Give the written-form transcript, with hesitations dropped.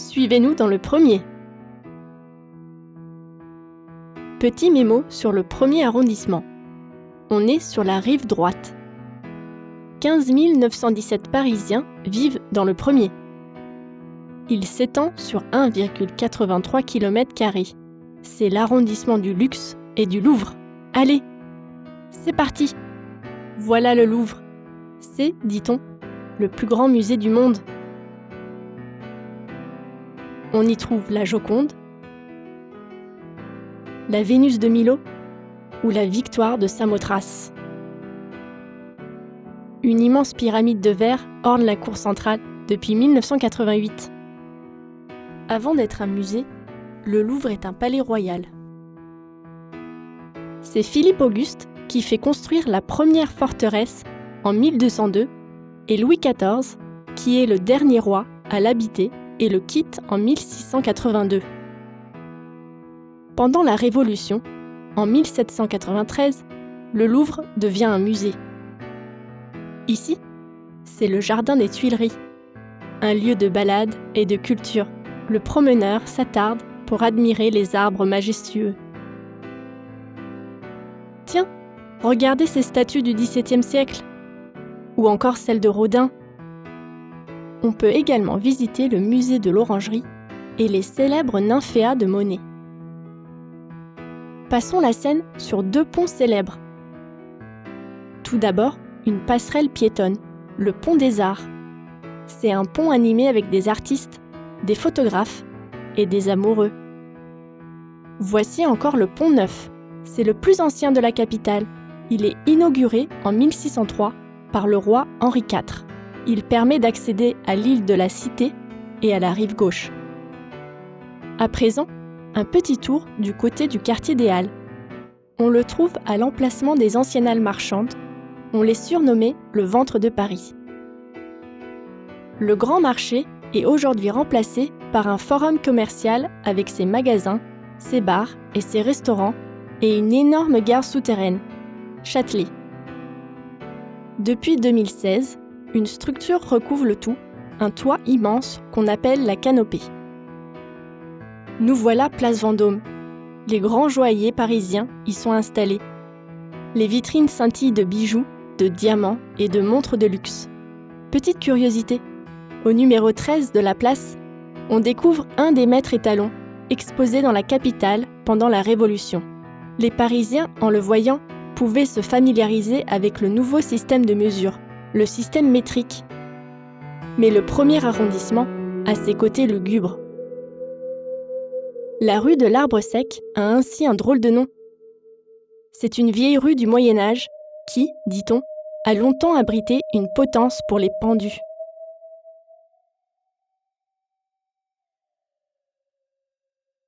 Suivez-nous dans le premier. Petit mémo sur le premier arrondissement. On est sur la rive droite. 15 917 Parisiens vivent dans le premier. Il s'étend sur 1,83 km². C'est l'arrondissement du luxe et du Louvre. Allez, c'est parti! Voilà le Louvre. C'est, dit-on, le plus grand musée du monde. On y trouve la Joconde, la Vénus de Milo ou la Victoire de Samothrace. Une immense pyramide de verre orne la cour centrale depuis 1988. Avant d'être un musée, le Louvre est un palais royal. C'est Philippe Auguste qui fait construire la première forteresse en 1202 et Louis XIV qui est le dernier roi à l'habiter et le quitte en 1682. Pendant la Révolution, en 1793, le Louvre devient un musée. Ici, c'est le jardin des Tuileries, un lieu de balade et de culture. Le promeneur s'attarde pour admirer les arbres majestueux. Tiens, regardez ces statues du XVIIe siècle, ou encore celles de Rodin. On peut également visiter le musée de l'Orangerie et les célèbres nymphéas de Monet. Passons la Seine sur deux ponts célèbres. Tout d'abord, une passerelle piétonne, le pont des Arts. C'est un pont animé avec des artistes, des photographes et des amoureux. Voici encore le pont Neuf. C'est le plus ancien de la capitale. Il est inauguré en 1603 par le roi Henri IV. Il permet d'accéder à l'île de la Cité et à la rive gauche. À présent, un petit tour du côté du quartier des Halles. On le trouve à l'emplacement des anciennes halles marchandes. On les surnommait le ventre de Paris. Le Grand Marché est aujourd'hui remplacé par un forum commercial avec ses magasins, ses bars et ses restaurants et une énorme gare souterraine, Châtelet. Depuis 2016, une structure recouvre le tout, un toit immense qu'on appelle la canopée. Nous voilà place Vendôme. Les grands joailliers parisiens y sont installés. Les vitrines scintillent de bijoux, de diamants et de montres de luxe. Petite curiosité, au numéro 13 de la place, on découvre un des maîtres étalons exposé dans la capitale pendant la Révolution. Les Parisiens, en le voyant, pouvaient se familiariser avec le nouveau système de mesure, le système métrique. Mais le premier arrondissement a ses côtés lugubres. La rue de l'Arbre Sec a ainsi un drôle de nom. C'est une vieille rue du Moyen-Âge qui, dit-on, a longtemps abrité une potence pour les pendus.